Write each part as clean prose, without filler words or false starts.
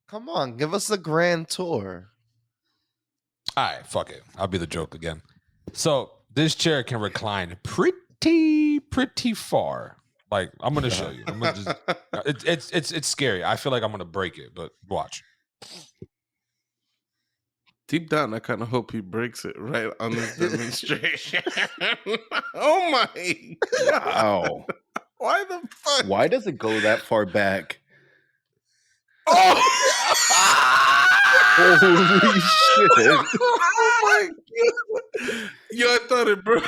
Come on, give us a grand tour. All right, fuck it. I'll be the joke again. So this chair can recline pretty far. Like I'm gonna show you. I'm gonna just, it's scary. I feel like I'm gonna break it, but watch. Deep down, I kind of hope he breaks it right on this demonstration. Oh my god! Wow. Why the fuck? Why does it go that far back? Oh! Holy shit. Oh my god! Yo, I thought it broke.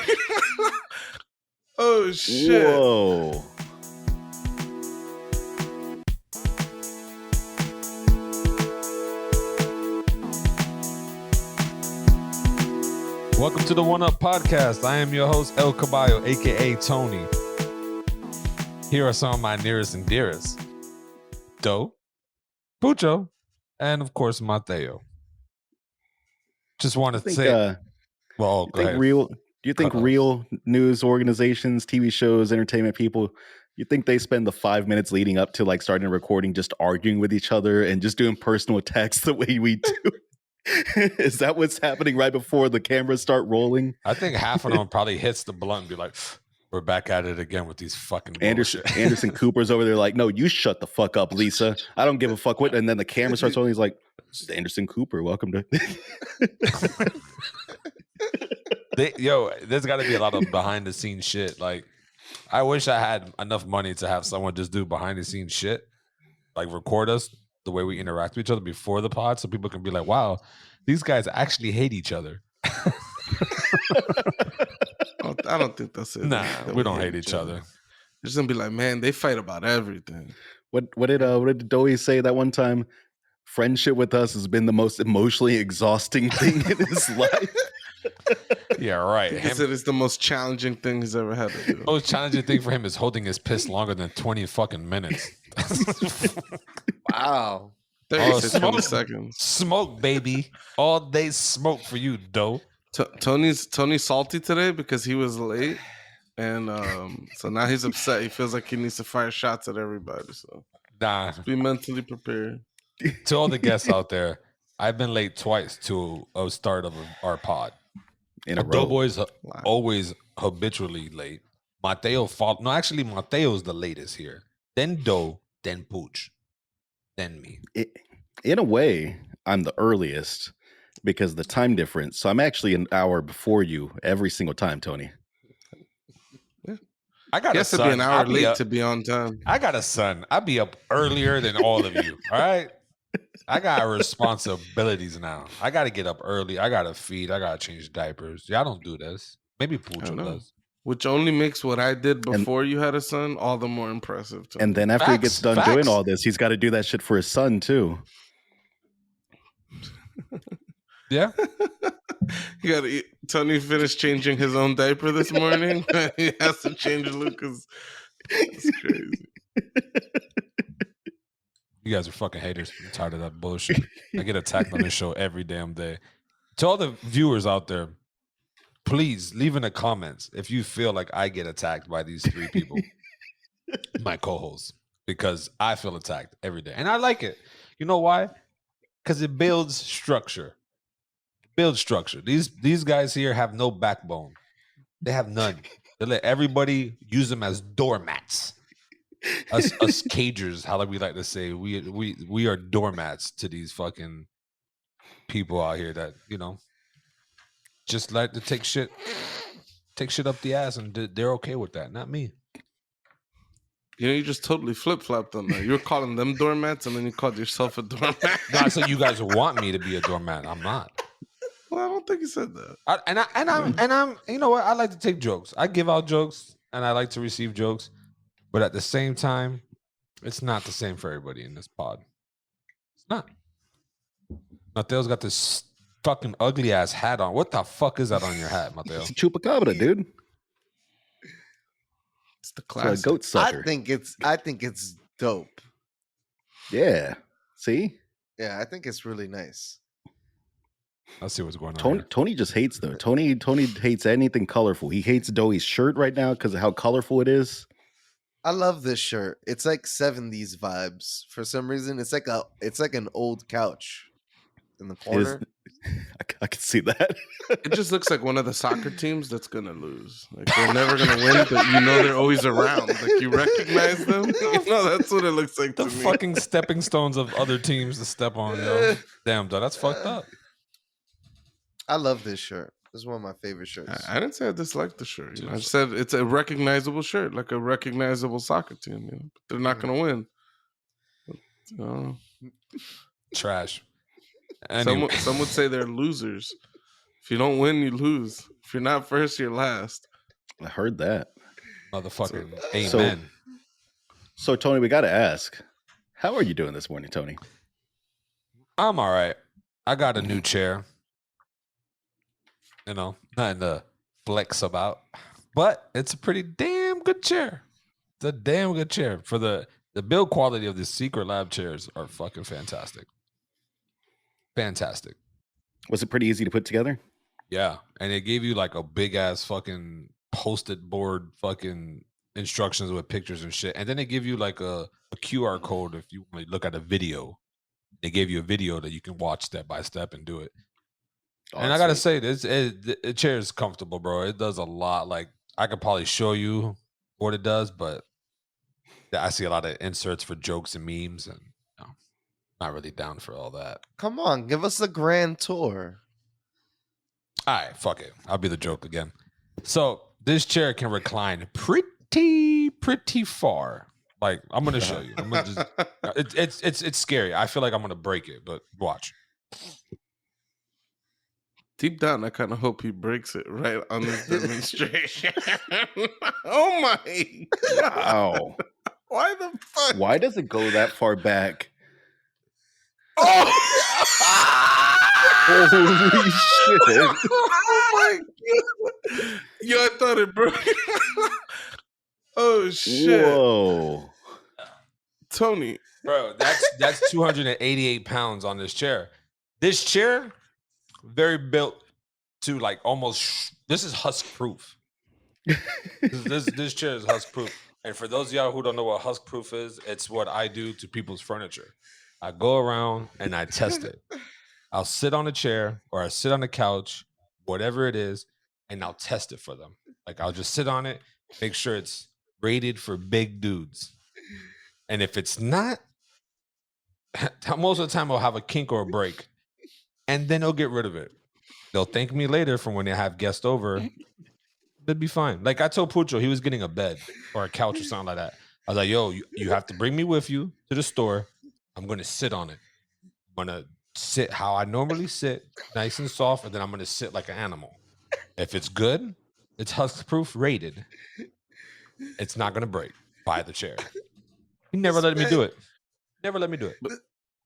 Oh shit! Whoa. Welcome to the One Up Podcast. I am your host, El Caballo, aka Tony. Here are some of my nearest and dearest: Do, Pucho, and of course Mateo. Just want to say, well, go ahead. Do you think real news organizations, TV shows, entertainment people, you think they spend the 5 minutes leading up to like starting a recording just arguing with each other and just doing personal attacks the way we do? Is that what's happening right before the cameras start rolling? I think half of them probably hits the blunt and be like, we're back at it again with these fucking Anderson Cooper's over there like, no, you shut the fuck up, Lisa. I don't give a fuck what. And then the camera starts rolling. He's like, this is Anderson Cooper. Welcome to... There's got to be a lot of behind the scenes shit. Like, I wish I had enough money to have someone just do behind the scenes shit, like record us the way we interact with each other before the pod, so people can be like, wow, these guys actually hate each other. I don't think that's it. Nah, we don't hate each other. They're just gonna be like, man, they fight about everything. What did Doey say that one time? Friendship with us has been the most emotionally exhausting thing in his life. Yeah, right. He said it's the most challenging thing he's ever had to do. The most challenging thing for him is holding his piss longer than 20 fucking minutes. Wow. 20 seconds. Smoke, baby. All day smoke for you, Doe. Tony's salty today because he was late. And so now he's upset. He feels like he needs to fire shots at everybody. So be mentally prepared. To all the guests out there, I've been late twice to a start of our pod. In a row. Doughboy's always habitually late. Mateo's the latest here. Then Doe, then Pooch, then me. In a way, I'm the earliest because the time difference. So I'm actually an hour before you every single time, Tony. Yeah. I got to be an hour late to be on time. I got a son. I'll be up earlier than all of you. All right. I got responsibilities now. I got to get up early. I got to feed. I got to change diapers. Y'all don't do this. Maybe Pooch does. Which only makes what I did before you had a son all the more impressive. And then after he gets done doing all this, he's got to do that shit for his son too. Yeah. Tony finished changing his own diaper this morning. He has to change Lucas. It's crazy. You guys are fucking haters. I'm tired of that bullshit. I get attacked on this show every damn day. To all the viewers out there, please leave in the comments if you feel like I get attacked by these three people, my co-hosts, because I feel attacked every day. And I like it. You know why? Because it builds structure. These guys here have no backbone. They have none. They let everybody use them as doormats. Us cagers, how we like to say, we are doormats to these fucking people out here that, you know, just like to take shit up the ass, and they're okay with that. Not me. You know, you just totally flip-flopped on that. You were calling them doormats, and then you called yourself a doormat. No, I said you guys want me to be a doormat. I'm not. Well, I don't think you said that. I'm you know what? I like to take jokes. I give out jokes, and I like to receive jokes. But at the same time, it's not the same for everybody in this pod. It's not. Mateo's got this fucking ugly ass hat on. What the fuck is that on your hat, Mateo? It's a chupacabra, dude. It's the classic. It's a goat sucker. I think it's dope. Yeah. See? Yeah, I think it's really nice. Let's see what's going on. Tony just hates though. Tony hates anything colorful. He hates Doey's shirt right now because of how colorful it is. I love this shirt. It's like 70s vibes. For some reason, it's like an old couch in the It is. corner. I can see that. It just looks like one of the soccer teams that's gonna lose. Like they're never gonna win, but you know they're always around. Like you recognize them. You know that's what it looks like The to me. fucking stepping stones of other teams to step on, yo. Damn, dog, that's fucked up. I love this shirt. This is one of my favorite shirts. I didn't say I disliked the shirt. You know? I said it's a recognizable shirt, like a recognizable soccer team. You know? But they're not gonna win. Trash. Anyway. Some would say they're losers. If you don't win, you lose. If you're not first, you're last. I heard that. Motherfucking amen. So Tony, we got to ask, how are you doing this morning, Tony? I'm all right. I got a new chair. You know, nothing to flex about, but it's a pretty damn good chair. It's a damn good chair. For the build quality of the Secret Lab chairs are fucking fantastic. Fantastic. Was it pretty easy to put together? Yeah, and it gave you like a big ass fucking post-it board fucking instructions with pictures and shit, and then they give you like a QR code if you want to look at a video. They gave you a video that you can watch step by step and do it. Oh, and I gotta say, the chair is comfortable, bro. It does a lot. Like I could probably show you what it does, but I see a lot of inserts for jokes and memes, and you know, not really down for all that. Come on, give us a grand tour. All right, fuck it. I'll be the joke again. So this chair can recline pretty far. Like I'm gonna show you. I'm gonna just, it's scary. I feel like I'm gonna break it, but watch. Deep down, I kind of hope he breaks it right on this demonstration. Oh my god! Wow. Why the fuck? Why does it go that far back? Oh! Holy shit! Oh my god! Yo, I thought it broke. Oh shit! Whoa, Tony, bro, that's 288 pounds on this chair. This chair, very built to like almost. This is husk proof. This chair is husk proof. And for those of y'all who don't know what husk proof is, it's what I do to people's furniture. I go around and I test it. I'll sit on a chair or I sit on the couch, whatever it is, and I'll test it for them. Like I'll just sit on it, make sure it's rated for big dudes. And if it's not, most of the time I'll have a kink or a break. And then they'll get rid of it. They'll thank me later from when they have guests over. They'd be fine. Like I told Pucho, he was getting a bed or a couch or something like that. I was like, yo, you have to bring me with you to the store. I'm going to sit on it. I'm going to sit how I normally sit, nice and soft, and then I'm going to sit like an animal. If it's good, it's husk proof rated. It's not going to break. Buy the chair. He never let me do it. Never let me do it.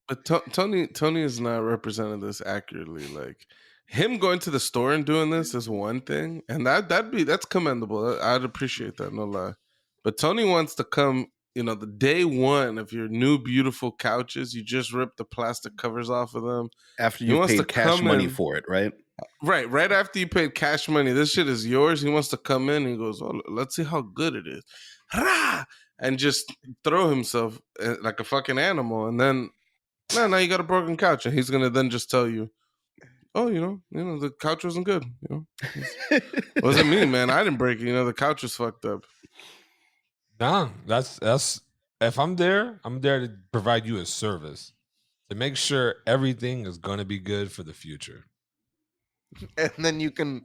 But Tony is not representing this accurately. Like him going to the store and doing this is one thing, and that's commendable. I'd appreciate that, no lie. But Tony wants to come, you know, the day one of your new beautiful couches. You just rip the plastic covers off of them after you paid cash money for it, right? Right after you paid cash money. This shit is yours. He wants to come in and he goes, "Oh, let's see how good it is," and just throw himself like a fucking animal, and then. No, now you got a broken couch, and he's gonna then just tell you, "Oh, you know, the couch wasn't good. You know, it wasn't me, man. I didn't break it. You know, the couch was fucked up." Nah, that's if I'm there to provide you a service to make sure everything is gonna be good for the future. And then you can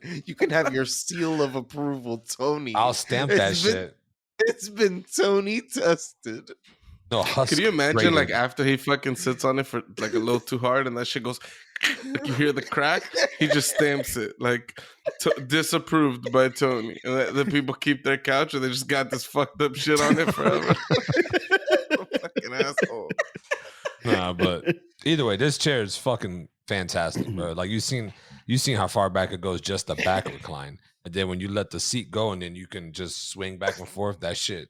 have your seal of approval, Tony. I'll stamp that shit. It's been Tony tested. No, Could you imagine like after he fucking sits on it for like a little too hard and that shit goes like you hear the crack, he just stamps it like disapproved by Tony, and the people keep their couch and they just got this fucked up shit on it forever. Fucking asshole. Nah, but either way, this chair is fucking fantastic, bro. Like you seen how far back it goes, just the back recline, and then when you let the seat go and then you can just swing back and forth. That shit.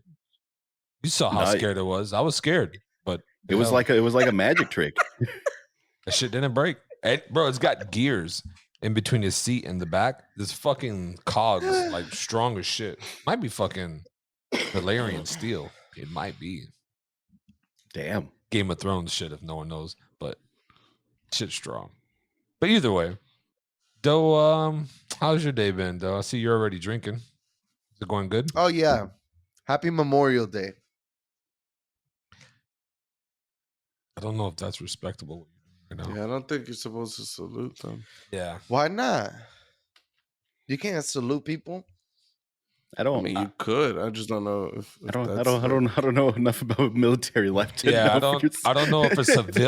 You saw how scared it was. I was scared, but it was like a magic trick. That shit didn't break. And, bro, it's got gears in between the seat and the back. This fucking cogs like strong as shit. Might be fucking Valerian steel. It might be Damn. Game of Thrones shit if no one knows, but shit's strong. But either way, Doe, how's your day been, Doe? I see you're already drinking. Is it going good? Oh yeah, happy Memorial Day. I don't know if that's respectable what you're doing right now. Yeah, I don't think you're supposed to salute them. Yeah. Why not? You can't salute people. I I don't. mean, you could. I just don't know if I don't that's know enough about military life to Yeah, know if you're- I don't know if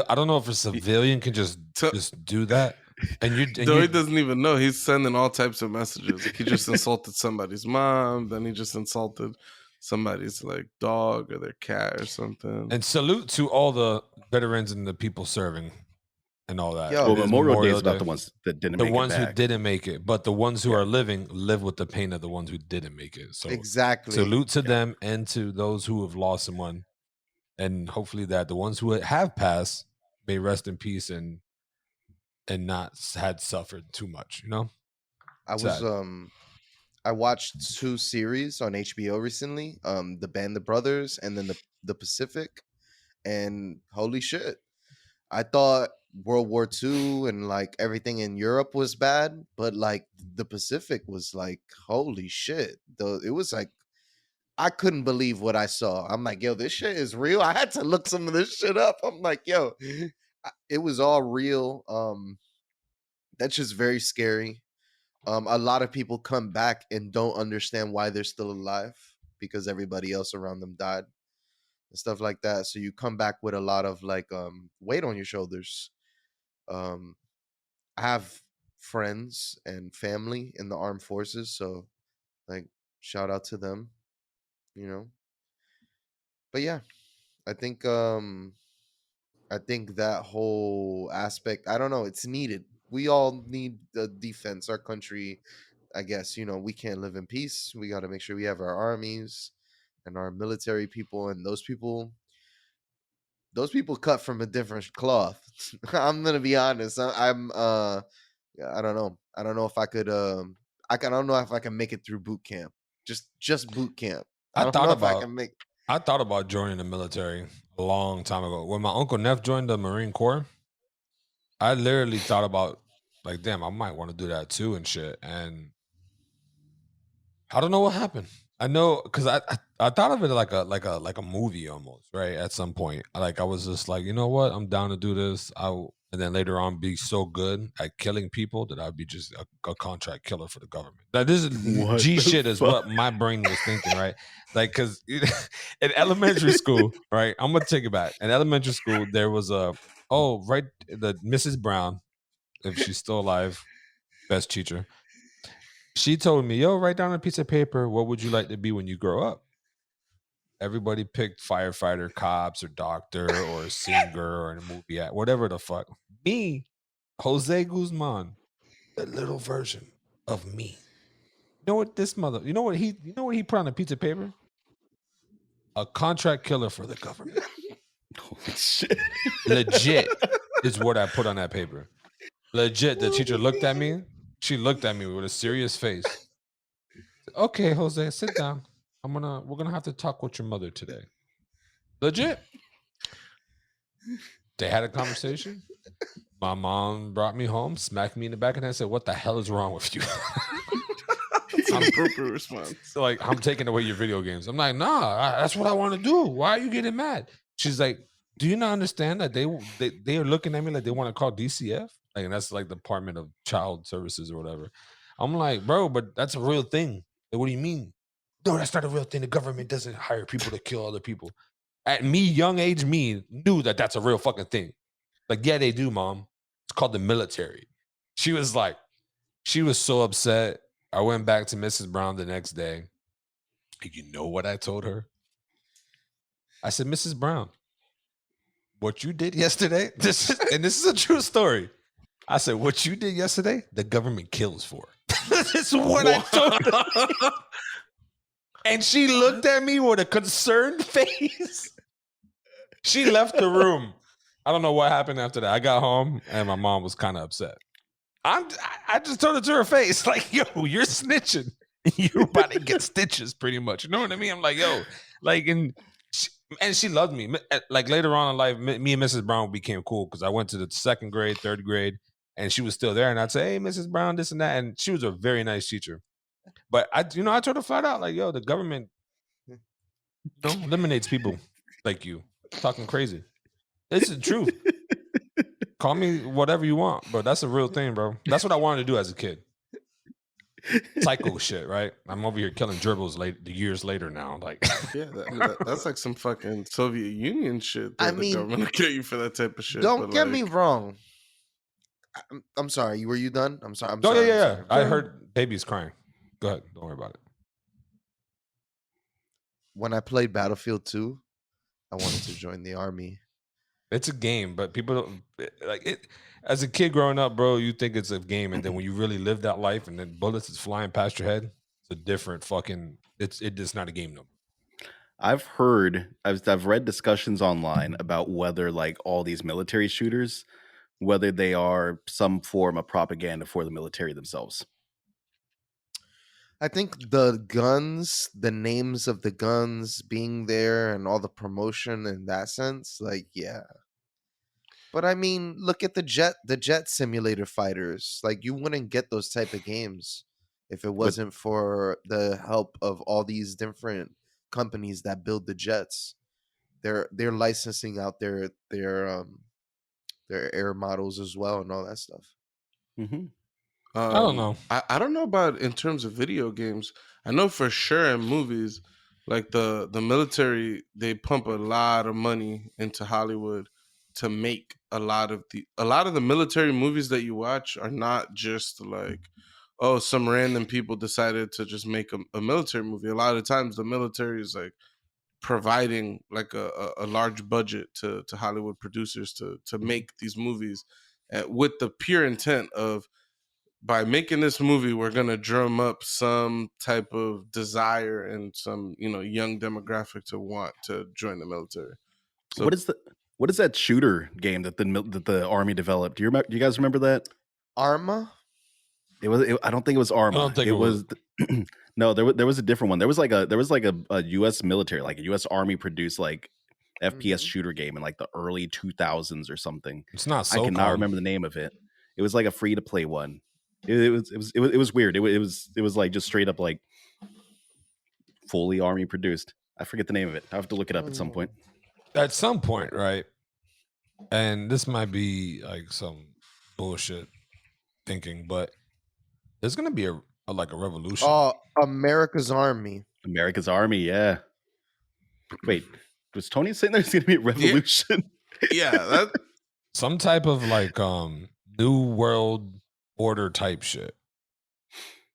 I don't know if a civilian can just do that. And Though he doesn't even know. He's sending all types of messages. Like he just insulted somebody's mom, then he just insulted somebody's like dog or their cat or something. and salute to all the veterans and the people serving and all that. Yo, Well, It is Memorial Day is Day. about the ones that didn't The make ones it who back. didn't make it, but the ones who are living live with the pain of the ones who didn't make it. So Exactly. salute to them and to those who have lost someone, and hopefully that the ones who have passed may rest in peace and not had suffered too much. You know, I was Sad. I watched 2 series on HBO recently. The Band of Brothers and then the Pacific, and holy shit. I thought World War II and like everything in Europe was bad, but like the Pacific was like holy shit. It was like I couldn't believe what I saw. I'm like, yo, this shit is real. I had to look some of this shit up. I'm like, yo, it was all real. That's just very scary. A lot of people come back and don't understand why they're still alive because everybody else around them died and stuff like that. So you come back with a lot of like weight on your shoulders. Um, I have friends and family in the armed forces, so like shout out to them, you know. But yeah, I think that whole aspect, I don't know, it's needed. We all need the defense. Our country, I guess, we can't live in peace. We got to make sure we have our armies and our military people, and those people cut from a different cloth. I'm gonna be honest. I'm yeah, I don't know. I don't know if I could I don't know if I can make it through boot camp. Just boot camp. I don't know if I can make I thought about joining the military a long time ago. When my uncle Neff joined the Marine Corps, I literally thought about like, damn, I might want to do that too and shit. And I don't know what happened. I know because I thought of it like a movie almost, right? At some point, like I was just like, you know what, I'm down to do this. And then later on be so good at killing people that I'd be just a contract killer for the government. Now this is What G the shit is fuck? what my brain was thinking, right? Like because in elementary school, right? I'm gonna take it back. In elementary school, there was the Mrs. Brown, if she's still alive, best teacher. She told me, yo, write down a piece of paper. What would you like to be when you grow up? Everybody picked firefighter, cops, or doctor, or a singer, or in a movie act, whatever the fuck. Me, Jose Guzman, the little version of me. You know what you know what he put on a piece of paper? A contract killer for the government. Holy shit. Legit is what I put on that paper. Legit. The teacher looked at me. She looked at me with a serious face. Okay, Jose, sit down. We're gonna have to talk with your mother today. Legit. They had a conversation. My mom brought me home, smacked me in the back of the head, and said, "What the hell is wrong with you?" It's an appropriate response. So, like, I'm taking away your video games. I'm like, nah, that's what I want to do. Why are you getting mad? She's like, do you not understand that they are looking at me like they want to call DCF? Like, and that's like Department of Child Services or whatever. I'm like, bro, but that's a real thing. Like, what do you mean? No, that's not a real thing. The government doesn't hire people to kill other people. At me, young age me, knew that that's a real fucking thing. Like, yeah, they do, mom. It's called the military. She was so upset. I went back to Mrs. Brown the next day. You know what I told her? I said, Mrs. Brown, what you did yesterday, this is a true story. I said, what you did yesterday, the government kills for. This is what I told her. And she looked at me with a concerned face. She left the room. I don't know what happened after that. I got home and my mom was kind of upset. I just told it to her face, like, yo, you're snitching. You're about to get stitches, pretty much. You know what I mean? I'm like, yo, like, and she loved me. Like later on in life, me and Mrs. Brown became cool because I went to the 2nd grade, 3rd grade, and she was still there. And I'd say, hey, Mrs. Brown, this and that. And she was a very nice teacher. But I told her flat out, like, yo, the government, eliminates people like you talking crazy. It's the truth. Call me whatever you want, bro. That's a real thing, bro. That's what I wanted to do as a kid. Psycho shit, right? I'm over here killing gerbils years later now. Like, Yeah, that's like some fucking Soviet Union shit. I The mean, government will get you for that type of shit. Don't but, get like, me wrong. I'm sorry. Were you done? I'm sorry. I'm oh sorry. yeah, I'm yeah. sorry. I heard babies crying. Go ahead. Don't worry about it. When I played Battlefield 2, I wanted to join the army. It's a game, but people don't like it. As a kid growing up, bro, you think it's a game, and then when you really live that life, and then bullets is flying past your head, it's a different fucking. It's not a game no more. I've read discussions online about whether like all these military shooters, whether they are some form of propaganda for the military themselves. I think the guns, the names of the guns being there and all the promotion in that sense, like, yeah. But I mean, look at the jet simulator fighters. Like, you wouldn't get those type of games if it wasn't for the help of all these different companies that build the jets. They're licensing out their air models as well and all that stuff. Mm-hmm. I don't know. I don't know about in terms of video games. I know for sure in movies, like the military, they pump a lot of money into Hollywood to make a lot of the military movies that you watch are not just like, oh, some random people decided to just make a military movie. A lot of times the military is like providing like a large budget to Hollywood producers to make these movies with the pure intent of, by making this movie, we're gonna drum up some type of desire and some, young demographic to want to join the military. So What is that shooter game that the army developed? Do you guys remember that? Arma? I don't think it was Arma. I don't think it was. No, there was a different one. There was like a U.S. military, like a U.S. Army produced like FPS shooter game in like the early 2000s or something. It's not I cannot remember the name of it. It was like a free to play one. It was weird. It was like just straight up like fully army produced. I forget the name of it. I have to look it up at some point. At some point, right? And this might be like some bullshit thinking, but there's gonna be a revolution. Oh, America's Army. America's Army, yeah. Wait, was Tony saying there's gonna be a revolution? Yeah, that some type of like new world order type shit,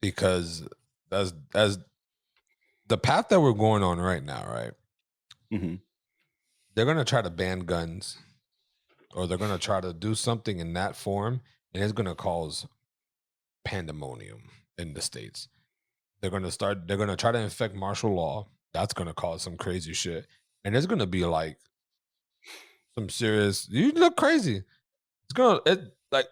because as the path that we're going on right now, right? Mm-hmm. They're gonna try to ban guns, or they're gonna try to do something in that form, and it's gonna cause pandemonium in the States. They're gonna try to infect martial law. That's gonna cause some crazy shit, and there's gonna be like some serious. You look crazy. Like,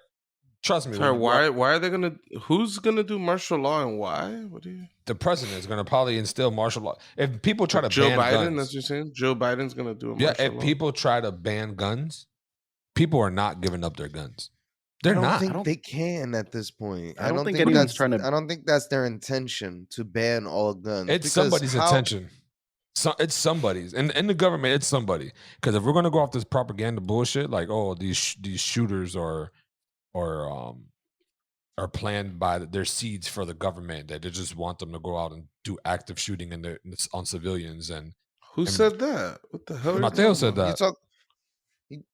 trust me. Sorry, why are they gonna? Who's gonna do martial law and why? What do you? The president is gonna probably instill martial law. If people try to Joe ban Biden, guns, that's what you're saying. Joe Biden's gonna do a yeah. martial If law. people try to ban guns, people are not giving up their guns. They're not. I don't think they can at this point. I don't think anyone's trying to. I don't think that's their intention to ban all guns. It's somebody's intention. So it's somebody's, and in the government, it's somebody. Because if we're gonna go off this propaganda bullshit, like, oh, these shooters are planned by their seeds for the government, that they just want them to go out and do active shooting on civilians. And who said that? What the hell? Mateo said that.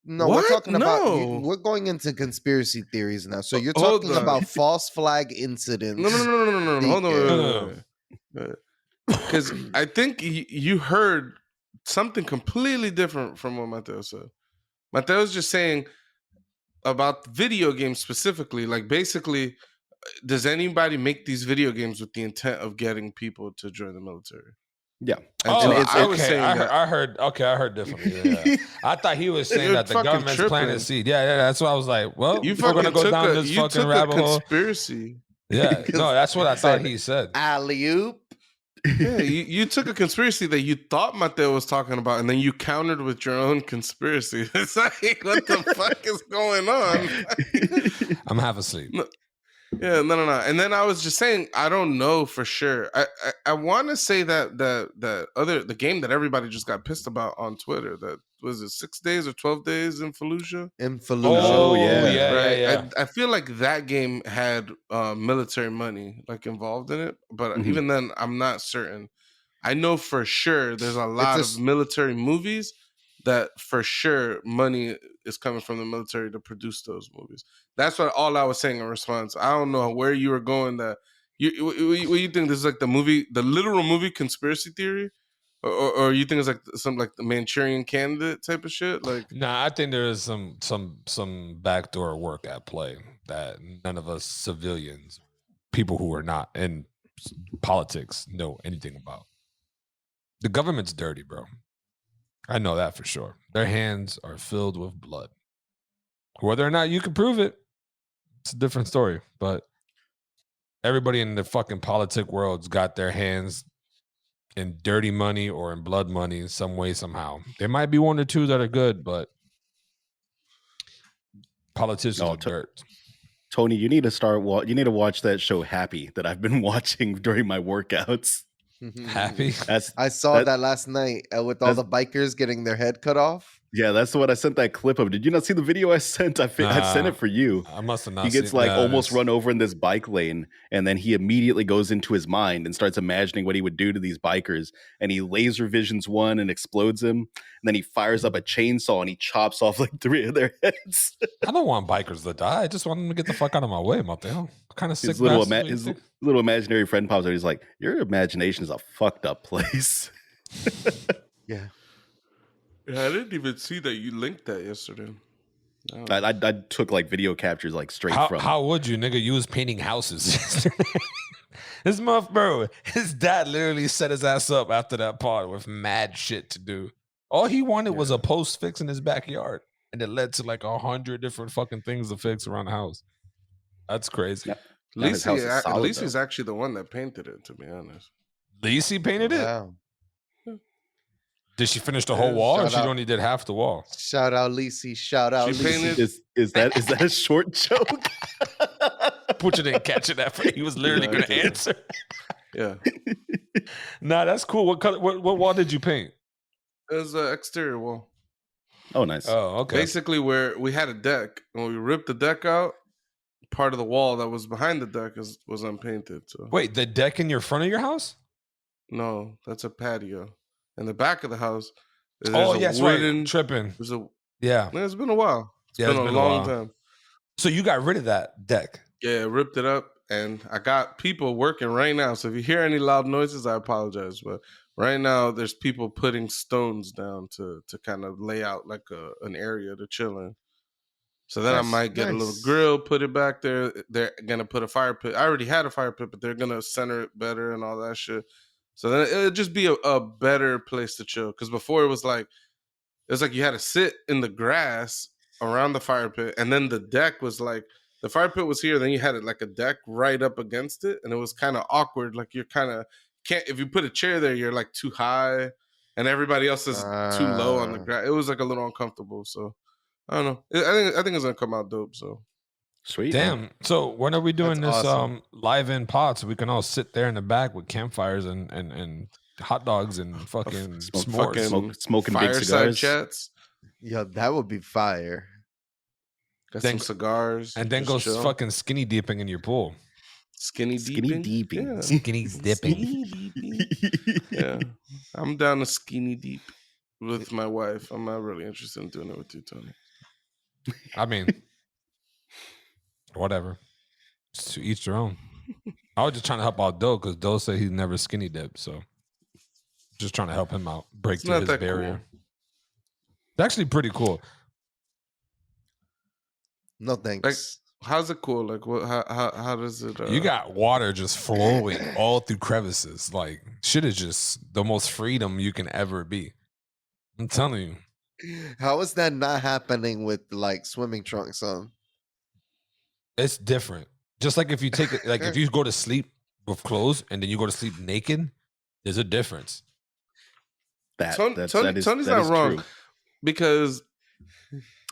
We're talking about. We're going into conspiracy theories now. So you're talking about false flag incidents. No. Hold on. Because I think you heard something completely different from what Mateo said. Mateo's just saying about video games specifically. Like, basically, does anybody make these video games with the intent of getting people to join the military? Yeah. I heard differently. Yeah. I thought he was saying that the government's planting a seed. Yeah. That's why I was like, well, we're gonna go down this fucking rabbit hole. Conspiracy. Yeah, no, that's what I thought Said, he said. alley-oop. Yeah, you took a conspiracy that you thought Mateo was talking about, and then you countered with your own conspiracy. It's like, what the fuck is going on? I'm half asleep. Yeah, no. And then I was just saying, I don't know for sure. I want to say that the game that everybody just got pissed about on Twitter, that was it 6 days or 12 days in Fallujah? In Fallujah. Oh, yeah. yeah, Right. yeah. I feel like that game had military money like involved in it, but Mhm. even then, I'm not certain. I know for sure there's a lot It's of military movies that for sure money is coming from the military to produce those movies. That's what all I was saying in response. I don't know where you were going. That what you think this is like the literal movie conspiracy theory, or you think it's like some like the Manchurian Candidate type of shit? Like, Nah, I think there is some backdoor work at play that none of us civilians, people who are not in politics, know anything about. The government's dirty, bro. I know that for sure. Their hands are filled with blood. Whether or not you can prove it, it's a different story. But everybody in the fucking politic world's got their hands in dirty money or in blood money in some way, somehow. There might be one or two that are good, but politicians Oh, are dirt. Tony, you need to you need to watch that show Happy that I've been watching during my workouts. Happy? I saw that last night with all the bikers getting their head cut off. Yeah, that's what I sent that clip of. Did you not see the video I sent? I sent it for you. I must have not He gets seen like that. almost run over in this bike lane, and then he immediately goes into his mind and starts imagining what he would do to these bikers. And he laser visions one and explodes him. And then he fires up a chainsaw and he chops off like 3 of their heads. I don't want bikers to die. I just want them to get the fuck out of my way, Mateo. What kind of sick His little, bastard do you his think? little imaginary friend pops out. He's like, "Your imagination is a fucked up place." Yeah. yeah, I didn't even see that you linked that yesterday. I took like video captures like straight from. How would you, nigga? You was painting houses yesterday. His bro, his dad literally set his ass up after that pod with mad shit to do. All he wanted was a post fix in his backyard, and it led to like 100 different fucking things to fix around the house. That's crazy. Yeah. His house is solid, Lisi's actually the one that painted it, to be honest. Lisi painted it? Wow. Did she finish the whole wall, or Shout she out. only did half the wall? Shout out Lisi. Shout out She Lisi. painted- Is that a short joke? Pooja didn't catch it that way. He was literally No, I going to didn't. answer. Yeah, Nah, that's cool. What color? What wall did you paint? it was an exterior wall. Oh, nice. Oh, okay. Basically, where we had a deck, when we ripped the deck out, part of the wall that was behind the deck was unpainted. So Wait, the deck in your front of your house? no, that's a patio. In the back of the house, there's Oh, a yes, wooden. right. Tripping. There's a. Yeah. It's been a while. It's Yeah, been it's a been a long while. time. So you got rid of that deck. Yeah, ripped it up, and I got people working right now. So if you hear any loud noises, I apologize. But right now, there's people putting stones down to kind of lay out like an area to chill in. So then I Nice, might get a little nice. grill, put it back there. They're gonna put a fire pit. I already had a fire pit, but they're gonna center it better and all that shit. So then it'll just be a better place to chill. Because before it was like you had to sit in the grass around the fire pit, and then the deck was like the fire pit was here, then you had it like a deck right up against it, and it was kind of awkward. Like you're kind of can't if you put a chair there, you're like too high, and everybody else is too low on the grass. It was like a little uncomfortable. So I don't know. I think it's gonna come out dope. So Sweet. Damn. So when are we doing That's this awesome. live in pod so we can all sit there in the back with campfires and hot dogs and fucking s'mores? Smoking big fireside cigars. chats, Yo, that would be fire. got Then- some cigars, And then just go chill. fucking skinny dipping in your pool. skinny Skinny deeping. deeping. Yeah. Skinny's dipping. Skinny deeping. Yeah, I'm down to skinny deep with my wife. I'm not really interested in doing it with you, Tony. I mean, whatever. It's to each their own. I was just trying to help out Doe because Doe said he's never skinny dipped. So just trying to help him out, break It's through not his that barrier. cool. It's actually pretty cool. No thanks. How's it cool? Like, what? How does it? You got water just flowing all through crevices. Like shit is just the most freedom you can ever be. I'm telling you. How is that not happening with like swimming trunks on? It's different. Just like if you take it, like if you go to sleep with clothes and then you go to sleep naked, there's a difference. Tony's that is not wrong true. because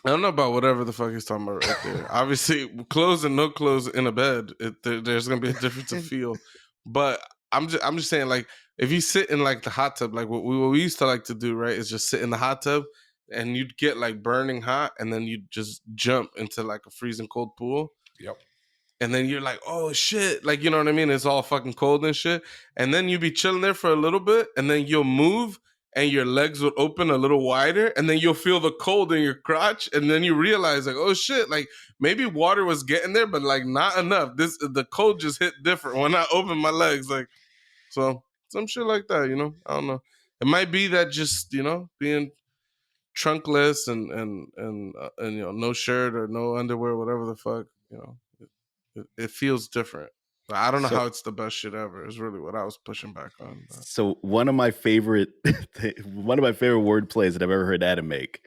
I don't know about whatever the fuck he's talking about right there. Obviously, clothes and no clothes in a bed, there's gonna be a difference of feel. But I'm just saying, like, if you sit in like the hot tub, like what we used to like to do, right, is just sit in the hot tub and you'd get like burning hot, and then you'd just jump into like a freezing cold pool. Yep. And then you're like, oh shit, like, you know what I mean? It's all fucking cold and shit. And then you be chilling there for a little bit, and then you'll move, and your legs will open a little wider, and then you'll feel the cold in your crotch, and then you realize, like, oh shit, like maybe water was getting there, but like not enough. The cold just hit different when I opened my legs, like, so some shit like that, you know. I don't know. It might be that just, you know, being trunkless and you know, no shirt or no underwear, whatever the fuck, you know. It feels different. I don't know how it's the best shit ever. Is really what I was pushing back on. So one of my favorite word plays that I've ever heard Adam make.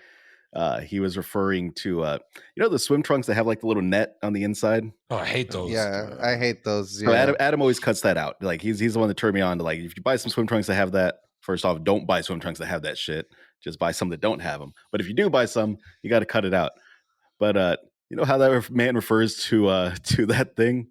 He was referring to you know, the swim trunks that have like the little net on the inside. Oh, I hate those. Yeah, I hate those. So Yeah. Adam always cuts that out. Like he's the one that turned me on to, like, if you buy some swim trunks that have that, first off, don't buy swim trunks that have that shit. Just buy some that don't have them. But if you do buy some, you got to cut it out. But you know how that man refers to that thing?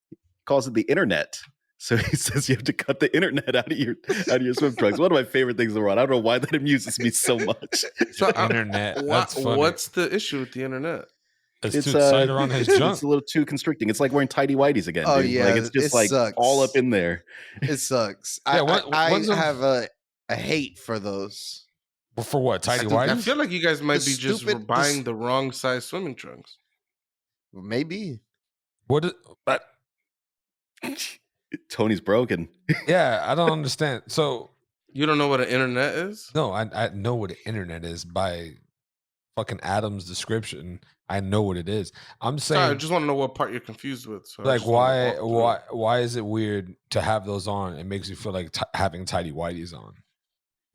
He calls it the internet. So he says you have to cut the internet out of your swim trunks. One of my favorite things in the world. I don't know why that amuses me so much. So Internet. That's funny. What's the issue with the internet? It's too tight around his junk. It's a little too constricting. It's like wearing tidy whities again. Oh dude. yeah, like it's just like sucks. all up in there. It sucks. Yeah, I have a hate for those. For what? Tidy I whities? feel like you guys might The be just stupid- buying the wrong size swimming trunks. Maybe. What is, but Tony's broken. yeah, I don't understand. So You don't know what an internet is? no, I know what the internet is by fucking Adam's description. I know what it is. I'm saying, Sorry, I just want to know what part you're confused with. So I like, just wanna walk why is it weird to have those on? It makes you feel like having tidy whities on.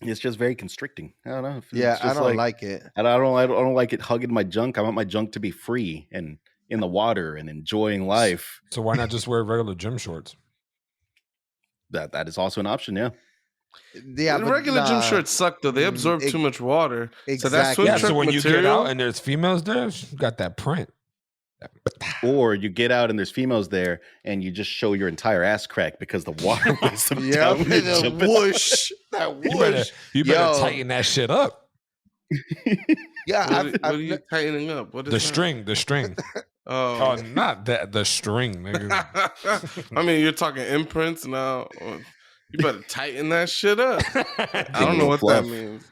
It's just very constricting. I don't know. It's Yeah, I just don't like it. And I don't like it hugging my junk. I want my junk to be free and in the water and enjoying life. So why not just wear regular gym shorts? That is also an option. Yeah. Yeah, The but regular gym nah. shorts suck though. They absorb too much water. So that Exactly. swim Yeah, trunk so when you get material, out and there's females there, you got that print. Or you get out and there's females there and you just show your entire ass crack because the water weighs them Yeah, down when you're the jumping. whoosh. That whoosh. You better Yo. tighten that shit up. Yeah, what are you tightening up? What is The that? string. Oh, Oh, not that. The string, nigga. I mean, you're talking imprints now. You better tighten that shit up. I don't know what Fluff. that means.